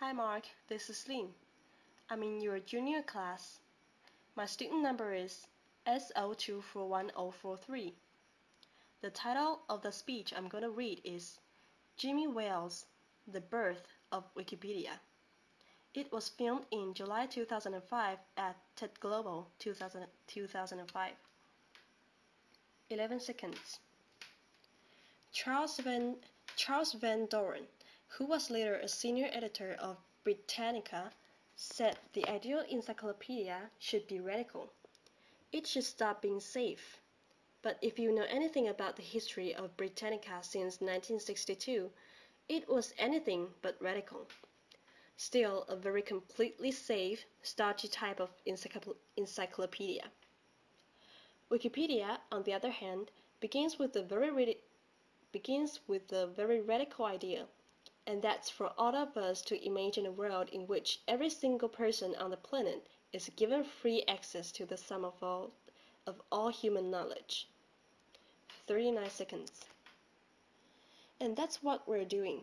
Hi Mark, this is Lin. I'm in your junior class. My student number is S024143. The title of the speech I'm going to read is Jimmy Wales, The Birth of Wikipedia. It was filmed in July 2005 at TED Global 2005. 11 seconds. Charles Van Doren, who was later a senior editor of Britannica, said the ideal encyclopedia should be radical. It should stop being safe. But if you know anything about the history of Britannica since 1962, it was anything but radical. Still a very completely safe, stodgy type of encyclopedia. Wikipedia, on the other hand, begins with a very radical idea, and that's for all of us to imagine a world in which every single person on the planet is given free access to the sum of all human knowledge. 39 seconds. And that's what we're doing.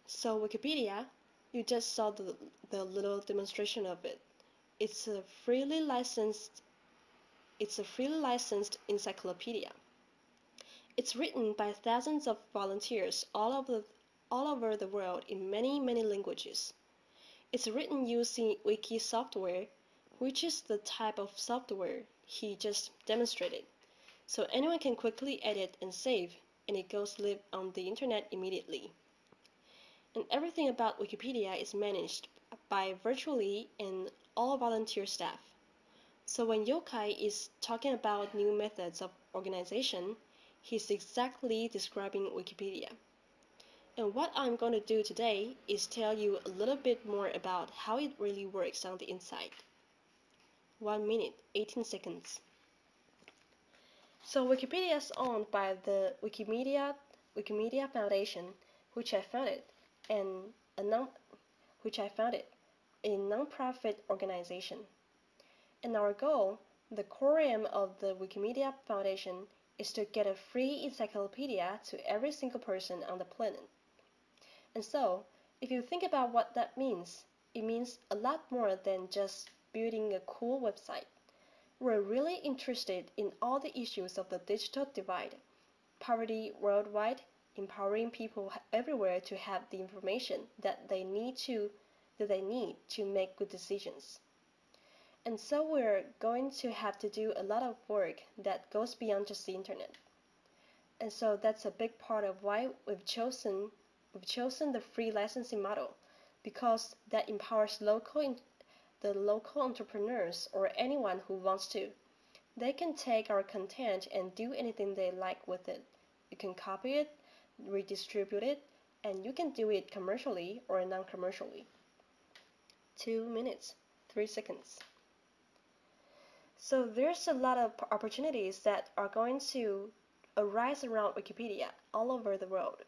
So Wikipedia, you just saw the little demonstration of it. It's a freely licensed encyclopedia. It's written by thousands of volunteers all over the world in many languages. It's written using Wiki software, which is the type of software he just demonstrated. So anyone can quickly edit and save, and it goes live on the internet immediately. And everything about Wikipedia is managed by virtually and all volunteer staff. So when Yokai is talking about new methods of organization, he's exactly describing Wikipedia. And what I'm going to do today is tell you a little bit more about how it really works on the inside. 1 minute, 18 seconds. So Wikipedia is owned by the Wikimedia Foundation, which I founded, a non-profit organization. And our goal, the core aim of the Wikimedia Foundation, is to get a free encyclopedia to every single person on the planet. And so, if you think about what that means, it means a lot more than just building a cool website. We're really interested in all the issues of the digital divide, poverty worldwide, empowering people everywhere to have the information that they need to make good decisions. And so we're going to have to do a lot of work that goes beyond just the internet. And so that's a big part of why we've chosen the free licensing model, because that empowers the local entrepreneurs or anyone who wants to. They can take our content and do anything they like with it. You can copy it, redistribute it, and you can do it commercially or non-commercially. 2 minutes, 3 seconds. So there's a lot of opportunities that are going to arise around Wikipedia all over the world.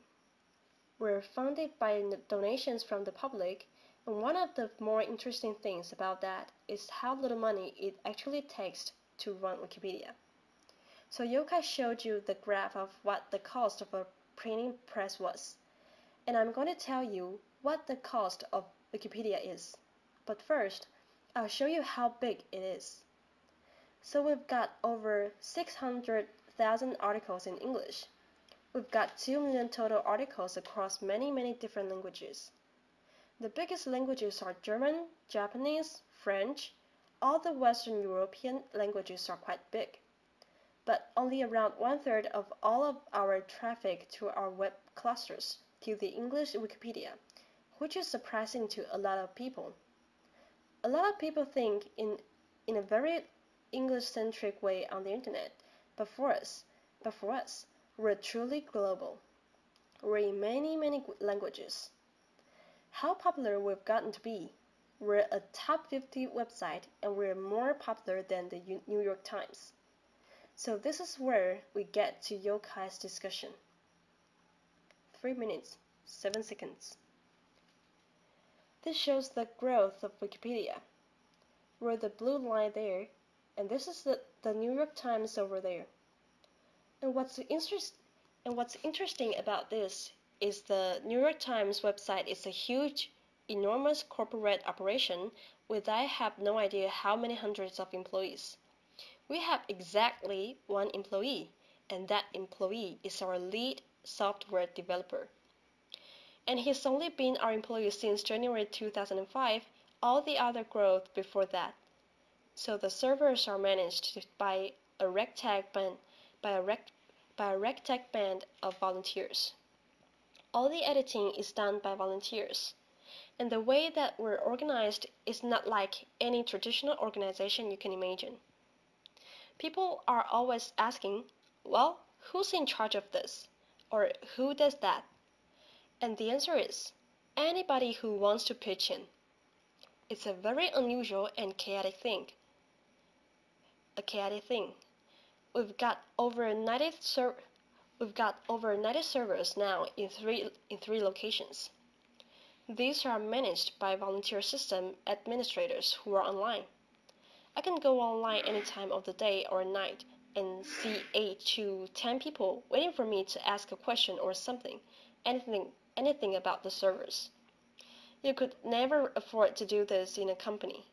We're funded by donations from the public, and one of the more interesting things about that is how little money it actually takes to run Wikipedia. So Yokai showed you the graph of what the cost of a printing press was, and I'm going to tell you what the cost of Wikipedia is. But first, I'll show you how big it is. So we've got over 600,000 articles in English. We've got 2 million total articles across many different languages. The biggest languages are German, Japanese, French. All the Western European languages are quite big. But only around 1/3 of all of our traffic to our web clusters to the English Wikipedia, which is surprising to a lot of people. A lot of people think in a very English-centric way on the internet, but for us, we're truly global. We're in many languages. How popular we've gotten to be. We're a top 50 website, and we're more popular than the New York Times. So this is where we get to Yokai's discussion. 3 minutes, 7 seconds. This shows the growth of Wikipedia. We're the blue line there, and this is the New York Times over there. And what's interesting about this is the New York Times website is a huge enormous corporate operation with I have no idea how many hundreds of employees. We have exactly one employee, and that employee is our lead software developer. And he's only been our employee since January 2005, all the other growth before that. So the servers are managed by a ragtag band, by a, rag, by a ragtag band of volunteers. All the editing is done by volunteers. And the way that we're organized is not like any traditional organization you can imagine. People are always asking, well, who's in charge of this? Or who does that? And the answer is anybody who wants to pitch in. It's a very unusual and chaotic thing. A chaotic thing. We've got over 90 servers now in three locations. These are managed by volunteer system administrators who are online. I can go online any time of the day or night and see 8 to 10 people waiting for me to ask a question or something, anything about the servers. You could never afford to do this in a company.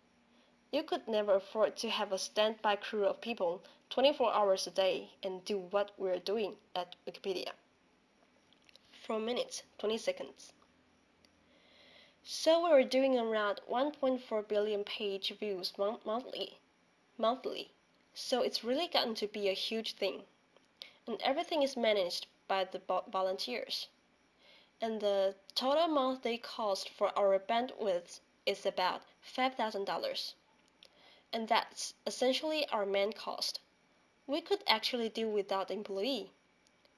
You could never afford to have a standby crew of people 24 hours a day and do what we're doing at Wikipedia. 4 minutes, 20 seconds. So we're doing around 1.4 billion page views monthly. So it's really gotten to be a huge thing. And everything is managed by the volunteers. And the total monthly cost for our bandwidth is about $5,000. And that's essentially our main cost. We could actually do without an employee.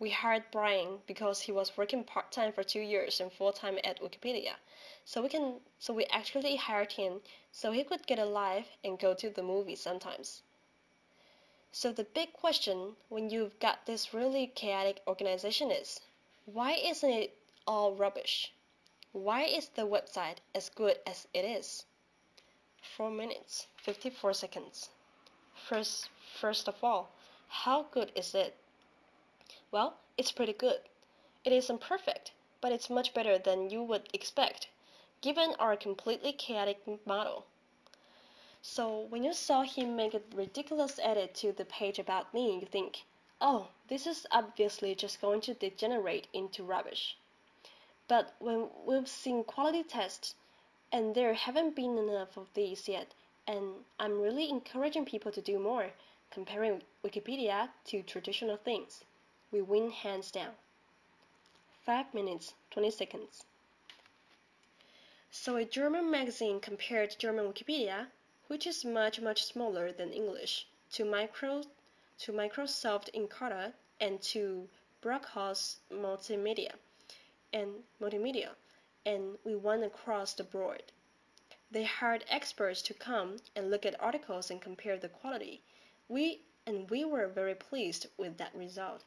We hired Brian because he was working part-time for 2 years and full-time at Wikipedia. So we actually hired him so he could get a life and go to the movies sometimes. So the big question when you've got this really chaotic organization is, why isn't it all rubbish? Why is the website as good as it is? 4 minutes, 54 seconds. First of all, how good is it? Well, it's pretty good. It isn't perfect, but it's much better than you would expect, given our completely chaotic model. So when you saw him make a ridiculous edit to the page about me, you think, oh, this is obviously just going to degenerate into rubbish. But when we've seen quality tests, and there haven't been enough of these yet, and I'm really encouraging people to do more, comparing Wikipedia to traditional things, we win hands down. 5 minutes, 20 seconds. So a German magazine compared German Wikipedia, which is much smaller than English, to Microsoft Encarta and to Brockhaus Multimedia, and we won across the board. They hired experts to come and look at articles and compare the quality. We were very pleased with that result.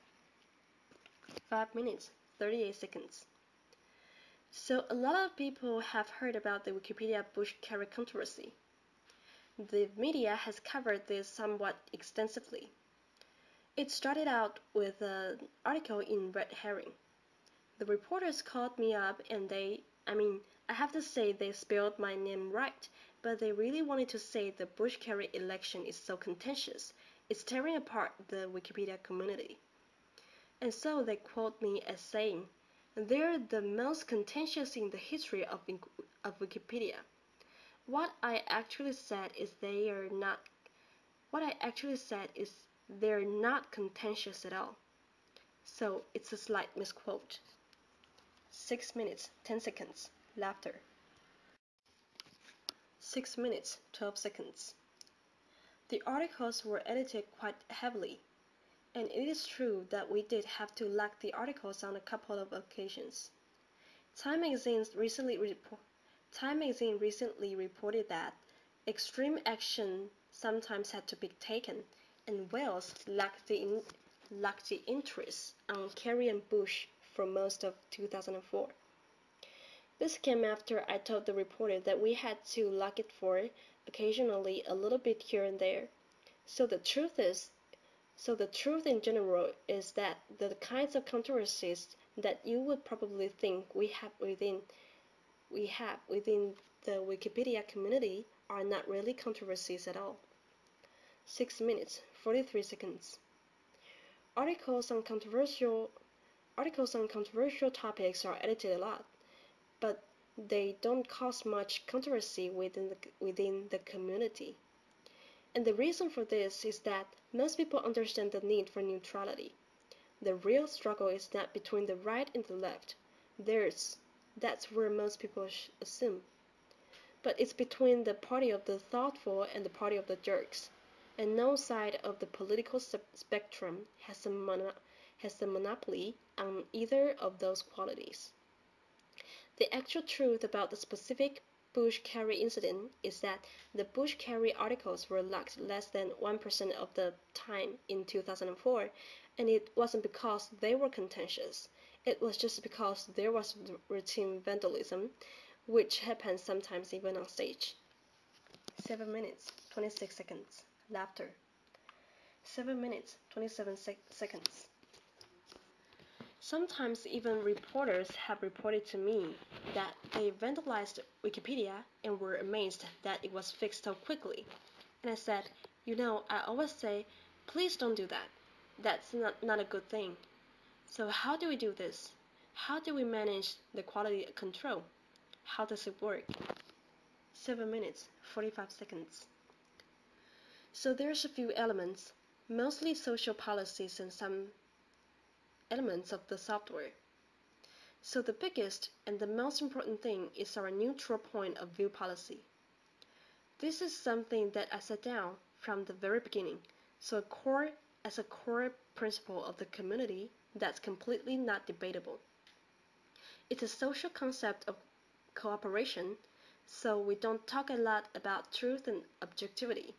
5 minutes, 38 seconds. So a lot of people have heard about the Wikipedia Bush carry controversy. The media has covered this somewhat extensively. It started out with an article in Red Herring. The reporters called me up and I have to say they spelled my name right, but they really wanted to say the Bush Kerry election is so contentious, it's tearing apart the Wikipedia community. And so they quote me as saying, they're the most contentious in the history of Wikipedia. What I actually said is they're not contentious at all. So it's a slight misquote. 6 minutes, 10 seconds. Laughter. 6 minutes, 12 seconds. The articles were edited quite heavily, and it is true that we did have to lag the articles on a couple of occasions. Time magazine recently reported that extreme action sometimes had to be taken, and Wales lacked the interest on Kerry and Bush for most of 2004. This came after I told the reporter that we had to lock it for occasionally a little bit here and there. So the truth in general is that the kinds of controversies that you would probably think we we have within the Wikipedia community are not really controversies at all. 6 minutes, 43 seconds. Articles on controversial topics are edited a lot, but they don't cause much controversy within the community. And the reason for this is that most people understand the need for neutrality. The real struggle is not between the right and the left. That's where most people assume. But it's between the party of the thoughtful and the party of the jerks. And no side of the political spectrum has a monopoly on either of those qualities. The actual truth about the specific Bush Kerry incident is that the Bush Kerry articles were locked less than 1% of the time in 2004, and it wasn't because they were contentious. It was just because there was routine vandalism, which happens sometimes even on stage. 7 minutes, 26 seconds. Laughter. 7 minutes, 27 seconds. Sometimes even reporters have reported to me that they vandalized Wikipedia and were amazed that it was fixed so quickly. And I said, I always say, please don't do that. That's not a good thing. So how do we do this? How do we manage the quality control? How does it work? 7 minutes, 45 seconds. So there's a few elements, mostly social policies and some elements of the software. So the biggest and the most important thing is our neutral point of view policy. This is something that I set down from the very beginning, so as a core principle of the community that's completely not debatable. It's a social concept of cooperation, so we don't talk a lot about truth and objectivity.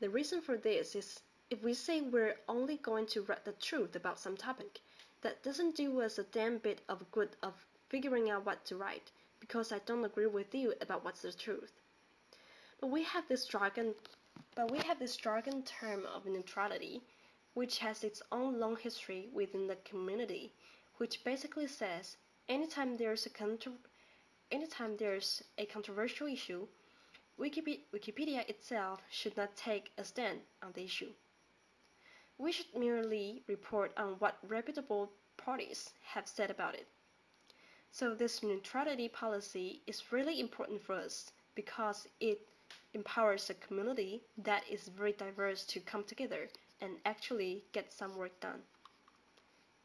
The reason for this is if we say we're only going to write the truth about some topic, that doesn't do us a damn bit of good of figuring out what to write, because I don't agree with you about what's the truth. But we have this jargon term of neutrality, which has its own long history within the community, which basically says anytime there's a controversial issue, Wikipedia itself should not take a stand on the issue. We should merely report on what reputable parties have said about it. So this neutrality policy is really important for us because it empowers a community that is very diverse to come together and actually get some work done.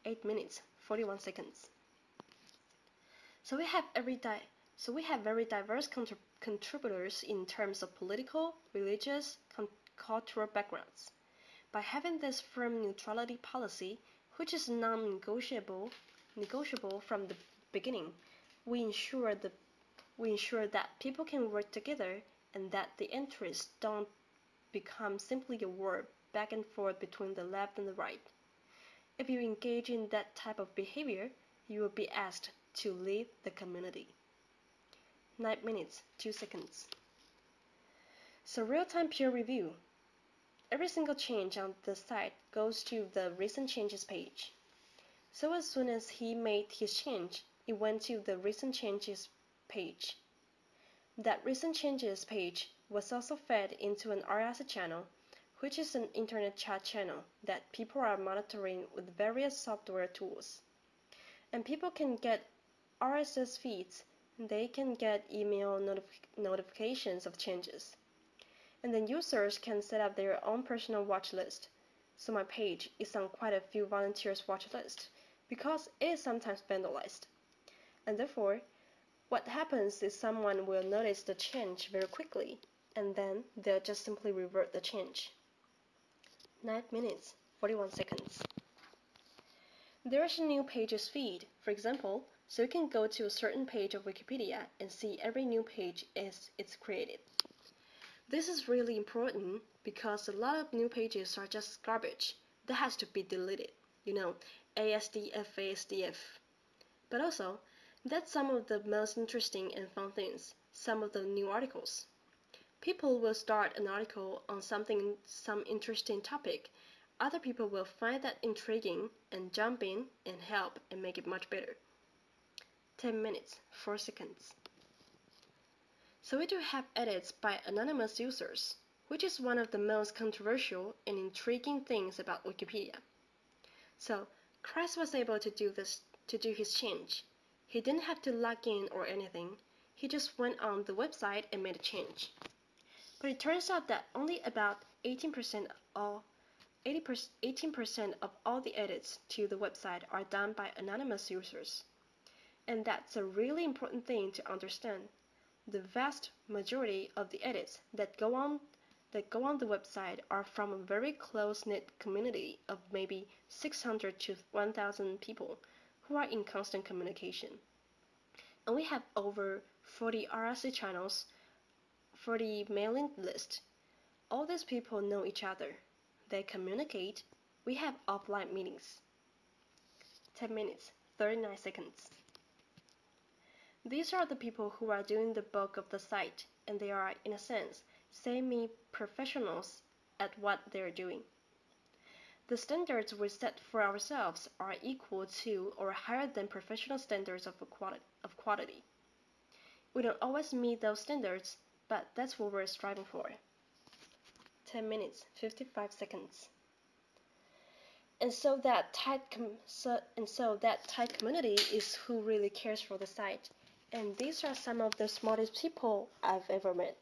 8 minutes, 41 seconds. So we have very diverse contributors in terms of political, religious, cultural backgrounds. By having this firm neutrality policy, which is non-negotiable from the beginning, we ensure that people can work together and that the interests don't become simply a war back and forth between the left and the right. If you engage in that type of behavior, you will be asked to leave the community. 9 minutes, 2 seconds. So real-time peer review. Every single change on the site goes to the recent changes page. So as soon as he made his change, it went to the recent changes page. That recent changes page was also fed into an RSS channel, which is an internet chat channel that people are monitoring with various software tools. And people can get RSS feeds, they can get email notifications of changes. And then users can set up their own personal watch list. So my page is on quite a few volunteers' watch list because it is sometimes vandalized. And therefore, what happens is someone will notice the change very quickly, and then they'll just simply revert the change. 9 minutes, 41 seconds. There is a new pages feed, for example, so you can go to a certain page of Wikipedia and see every new page as it's created. This is really important because a lot of new pages are just garbage that has to be deleted, ASDF. But also, that's some of the most interesting and fun things, some of the new articles. People will start an article on some interesting topic. Other people will find that intriguing and jump in and help and make it much better. 10 minutes, 4 seconds. So we do have edits by anonymous users, which is one of the most controversial and intriguing things about Wikipedia. So Chris was able to do his change. He didn't have to log in or anything. He just went on the website and made a change. But it turns out that only about 18% of all the edits to the website are done by anonymous users. And that's a really important thing to understand. The vast majority of the edits that go on the website are from a very close-knit community of maybe 600 to 1,000 people who are in constant communication. And we have over 40 RSC channels, 40 mailing lists. All these people know each other. They communicate. We have offline meetings. 10 minutes, 39 seconds. These are the people who are doing the bulk of the site, and they are, in a sense, semi-professionals at what they're doing. The standards we set for ourselves are equal to or higher than professional standards of quality. We don't always meet those standards, but that's what we're striving for. 10 minutes, 55 seconds. And so that tight community is who really cares for the site. And these are some of the smartest people I've ever met.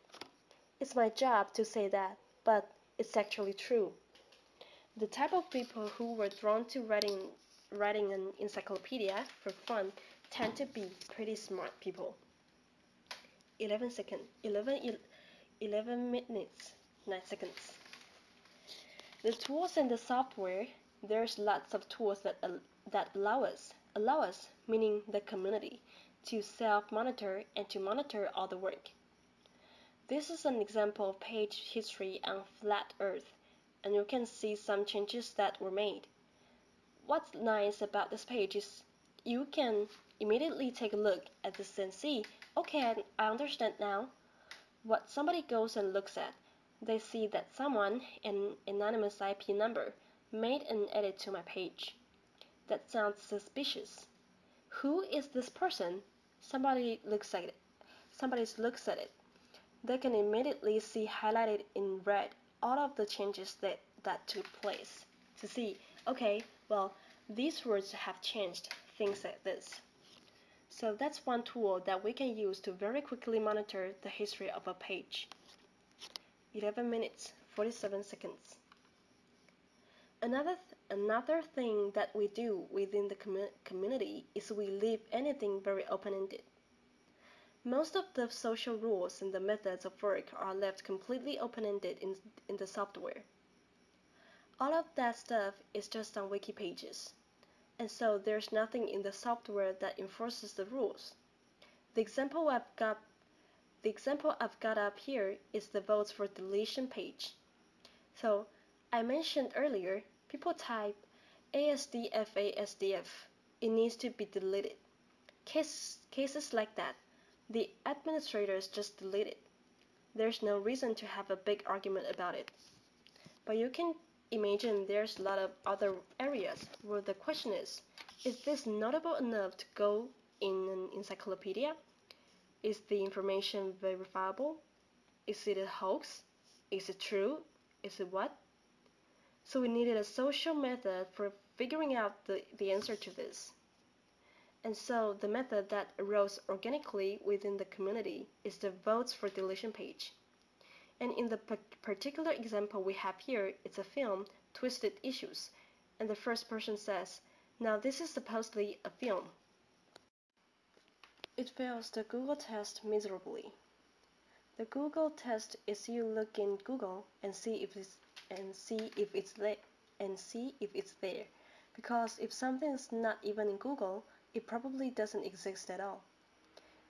It's my job to say that, but it's actually true. The type of people who were drawn to writing an encyclopedia for fun tend to be pretty smart people. 11 minutes, 9 seconds. The tools and the software, there's lots of tools that allow us, meaning the community, to self-monitor and to monitor all the work. This is an example of page history on Flat Earth, and you can see some changes that were made. What's nice about this page is you can immediately take a look at this and see, okay, I understand now. What somebody goes and looks at, they see that someone, an anonymous IP number, made an edit to my page. That sounds suspicious. Who is this person? Somebody looks at it. They can immediately see highlighted in red all of the changes that took place. To see, okay, well, these words have changed, things like this. So that's one tool that we can use to very quickly monitor the history of a page. 11 minutes, 47 seconds. Another thing that we do within the community is we leave anything very open-ended. Most of the social rules and the methods of work are left completely open-ended in the software. All of that stuff is just on wiki pages, and so there's nothing in the software that enforces the rules. The example I've got up here is the votes for deletion page. So I mentioned earlier, people type ASDF. It needs to be deleted. Cases like that, the administrators just delete it. There's no reason to have a big argument about it. But you can imagine there's a lot of other areas where the question is this notable enough to go in an encyclopedia? Is the information verifiable? Is it a hoax? Is it true? Is it what? So we needed a social method for figuring out the answer to this. And so the method that arose organically within the community is the votes for deletion page. And in the particular example we have here, it's a film, Twisted Issues, and the first person says, now this is supposedly a film. It fails the Google test miserably. The Google test is you look in Google and see if it's there. Because if something is not even in Google, it probably doesn't exist at all.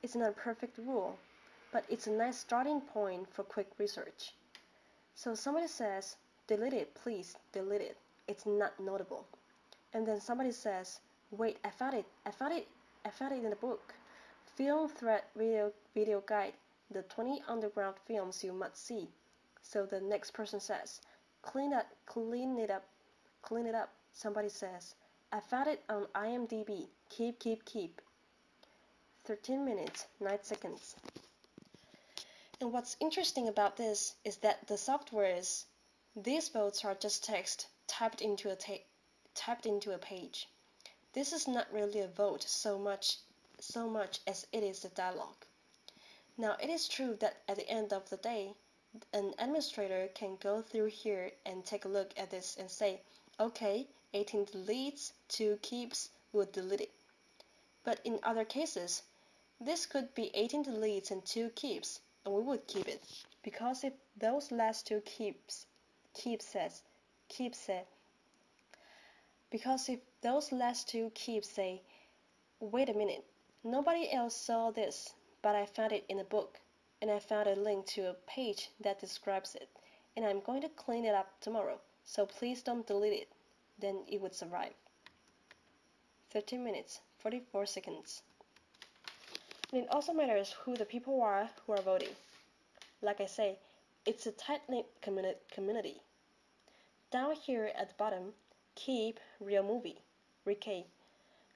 It's not a perfect rule, but it's a nice starting point for quick research. So somebody says, delete it, please, delete it. It's not notable. And then somebody says, wait, I found it in the book. Film Thread Video Guide, the 20 underground films you must see. So the next person says, clean it up. Somebody says, I found it on IMDb. Keep. 13 minutes, 9 seconds. And what's interesting about this is that the software is these votes are just text typed into a page. This is not really a vote so much as it is a dialogue. Now it is true that at the end of the day, an administrator can go through here and take a look at this and say, okay, 18 deletes, 2 keeps, we'll delete it. But in other cases, this could be 18 deletes and 2 keeps, and we would keep it, because if those last 2 keeps say, wait a minute, nobody else saw this, but I found it in a book, and I found a link to a page that describes it, and I'm going to clean it up tomorrow, so please don't delete it, then it would survive. 13 minutes, 44 seconds. And it also matters who the people are who are voting. Like I say, it's a tight-knit community. Down here at the bottom, keep real movie, Ricky.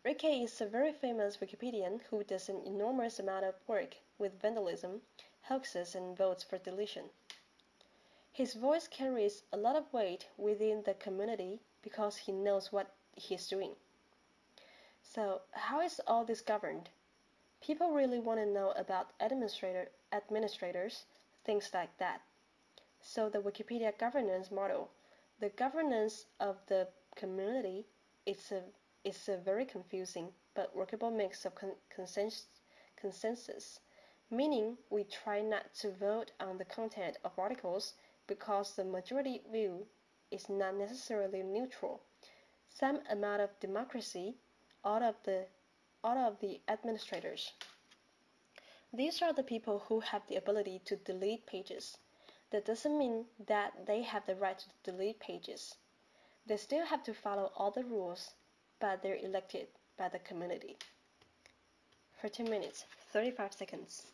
Ricky is a very famous Wikipedian who does an enormous amount of work with vandalism, hoaxes, and votes for deletion. His voice carries a lot of weight within the community because he knows what he's doing. So, how is all this governed? People really want to know about administrators, things like that. So the Wikipedia governance model, the governance of the community, it's a very confusing but workable mix of consensus, meaning we try not to vote on the content of articles because the majority view is not necessarily neutral. Some amount of democracy out of the administrators. These are the people who have the ability to delete pages. That doesn't mean that they have the right to delete pages. They still have to follow all the rules, but they're elected by the community. 13 minutes, 35 seconds.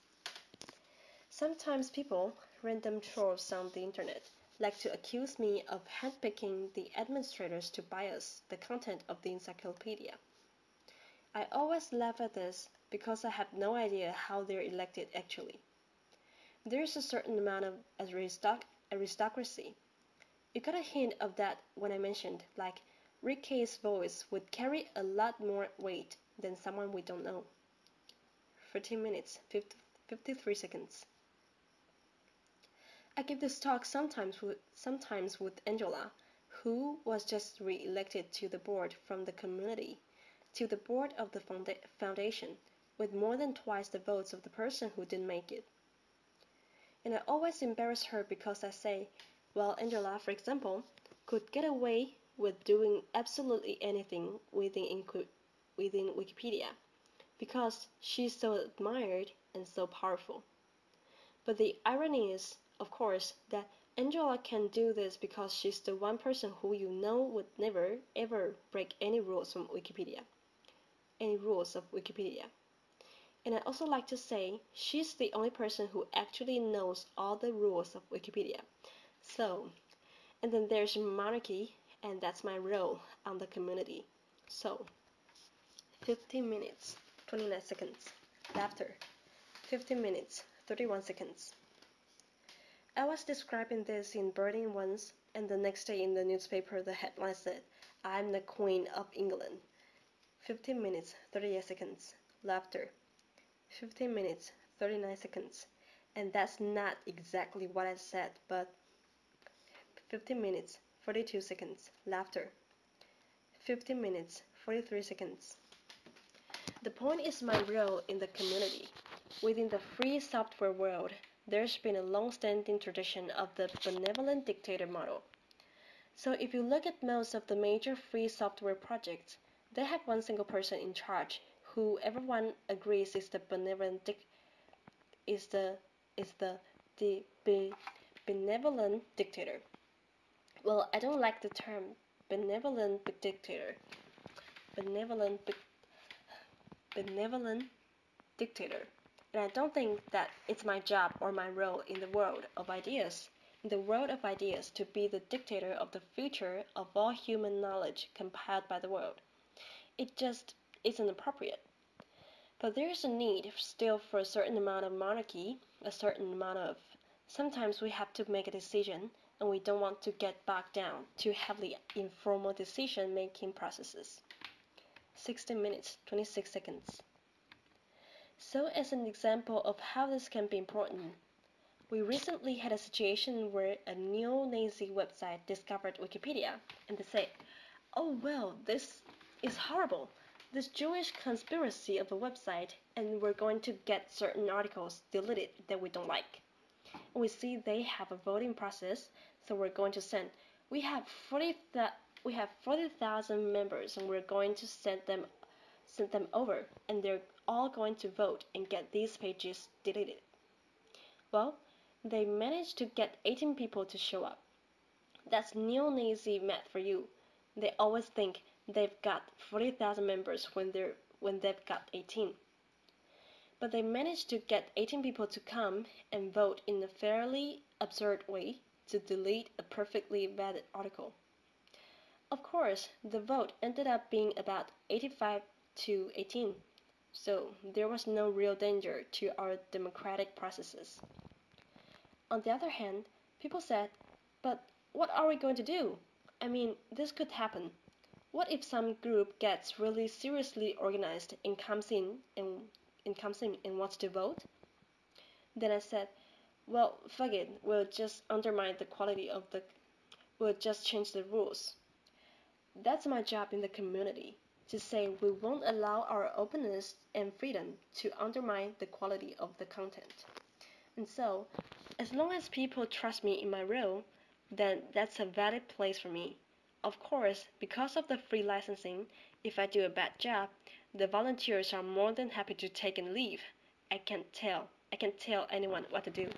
Sometimes people, random trolls on the internet, like to accuse me of handpicking the administrators to bias the content of the encyclopedia. I always laugh at this because I have no idea how they're elected actually. There's a certain amount of aristocracy. You got a hint of that when I mentioned, like, Ricky's voice would carry a lot more weight than someone we don't know. 13 minutes, 53 seconds. I give this talk sometimes with Angela, who was just re-elected to the board from the community, to the board of the foundation, with more than twice the votes of the person who didn't make it. And I always embarrass her because I say, well, Angela, for example, could get away with doing absolutely anything within Wikipedia, because she's so admired and so powerful. But the irony is, of course, that Angela can do this because she's the one person who you know would never, ever break any rules from Wikipedia. Any rules of Wikipedia. And I also like to say, she's the only person who actually knows all the rules of Wikipedia. So, and then there's monarchy, and that's my role on the community. So, 15 minutes, 29 seconds. Laughter. 15 minutes, 31 seconds. I was describing this in Birding once, and the next day in the newspaper the headline said, I'm the Queen of England. 15 minutes, 38 seconds. Laughter. 15 minutes, 39 seconds. And that's not exactly what I said, but 15 minutes, 42 seconds. Laughter. 15 minutes, 43 seconds. The point is my role in the community. Within the free software world, there's been a long-standing tradition of the benevolent dictator model. So if you look at most of the major free software projects, they have one single person in charge who everyone agrees is the benevolent benevolent dictator. Well, I don't like the term benevolent dictator. Benevolent dictator. And I don't think that it's my job or my role in the world of ideas. In the world of ideas, to be the dictator of the future of all human knowledge compiled by the world. It just isn't appropriate. But there's a need still for a certain amount of monarchy, a certain amount of. Sometimes we have to make a decision, and we don't want to get bogged down too heavily in formal decision-making processes. 16 minutes, 26 seconds. So as an example of how this can be important, we recently had a situation where a neo-Nazi website discovered Wikipedia, and they say, oh well, this is horrible, this Jewish conspiracy of a website, and we're going to get certain articles deleted that we don't like. And we see they have a voting process, so we're going to send. We have 40,000 members, and we're going to send them over, and they're all going to vote and get these pages deleted. Well, they managed to get 18 people to show up. That's neo-Nazi math for you. They always think they've got 40,000 members when they've got 18. But they managed to get 18 people to come and vote in a fairly absurd way to delete a perfectly valid article. Of course, the vote ended up being about 85 to 18, so there was no real danger to our democratic processes. On the other hand, people said, but what are we going to do? I mean, this could happen. What if some group gets really seriously organized and comes in and wants to vote? Then I said, well, fuck it, we'll just change the rules. That's my job in the community, to say we won't allow our openness and freedom to undermine the quality of the content. And so, as long as people trust me in my role, then that's a valid place for me. Of course, because of the free licensing, if I do a bad job, the volunteers are more than happy to take and leave. I can't tell anyone what to do.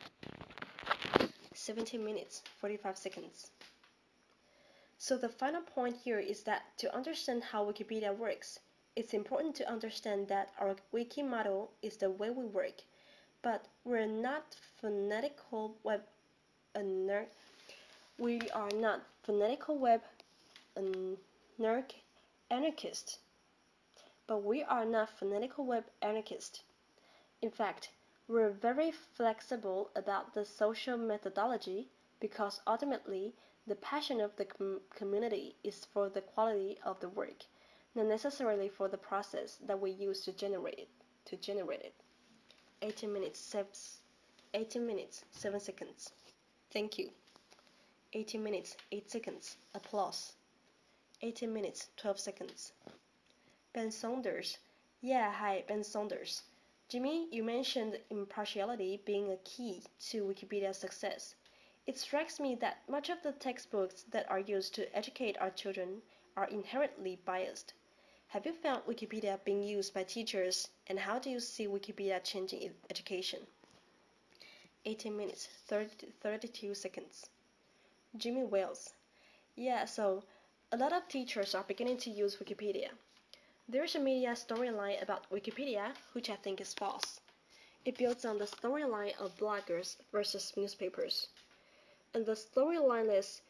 17 minutes, 45 seconds. So the final point here is that to understand how Wikipedia works, it's important to understand that our wiki model is the way we work, but we're not phonetical web anarchists. But we are not phonetical web anarchists. In fact, we're very flexible about the social methodology because ultimately the passion of the community is for the quality of the work, not necessarily for the process that we use to generate it. 18 minutes, 7 seconds. Thank you. 18 minutes, 8 seconds. Applause. 18 minutes, 12 seconds. Ben Saunders. Yeah, hi, Ben Saunders. Jimmy, you mentioned impartiality being a key to Wikipedia's success. It strikes me that much of the textbooks that are used to educate our children are inherently biased. Have you found Wikipedia being used by teachers, and how do you see Wikipedia changing education? 18 minutes, 32 seconds. Jimmy Wales. Yeah, so a lot of teachers are beginning to use Wikipedia. There's a media storyline about Wikipedia, which I think is false. It builds on the storyline of bloggers versus newspapers. And the storyline is,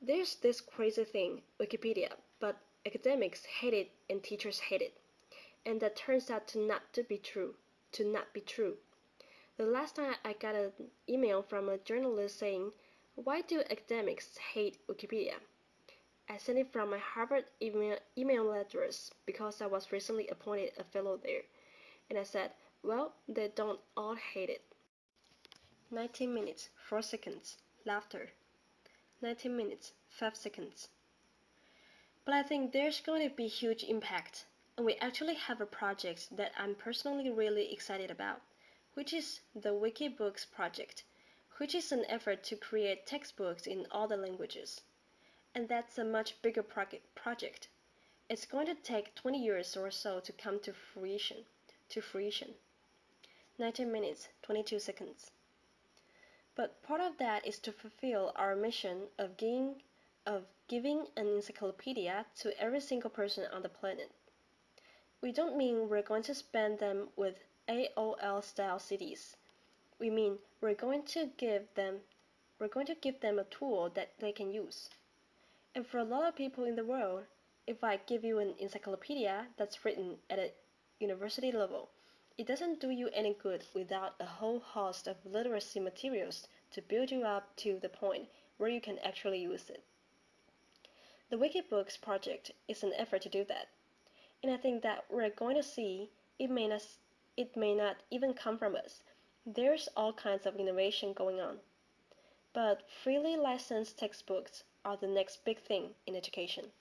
there's this crazy thing, Wikipedia, but academics hate it and teachers hate it. And that turns out to not be true. The last time I got an email from a journalist saying, why do academics hate Wikipedia? I sent it from my Harvard email address because I was recently appointed a fellow there. And I said, well, they don't all hate it. 19 minutes, 4 seconds. Laughter. 19 minutes, 5 seconds. But I think there's going to be huge impact, and we actually have a project that I'm personally really excited about, which is the Wikibooks project, which is an effort to create textbooks in all the languages. And that's a much bigger project. It's going to take 20 years or so to come to fruition. 19 minutes, 22 seconds. But part of that is to fulfill our mission of giving an encyclopedia to every single person on the planet. We don't mean we're going to spam them with AOL-style CDs. We mean we're going to give them a tool that they can use. And for a lot of people in the world, if I give you an encyclopedia that's written at a university level, It doesn't do you any good without a whole host of literacy materials to build you up to the point where you can actually use it. The Wikibooks project is an effort to do that, and I think that we're going to see it may not even come from us. There's all kinds of innovation going on. But freely licensed textbooks are the next big thing in education.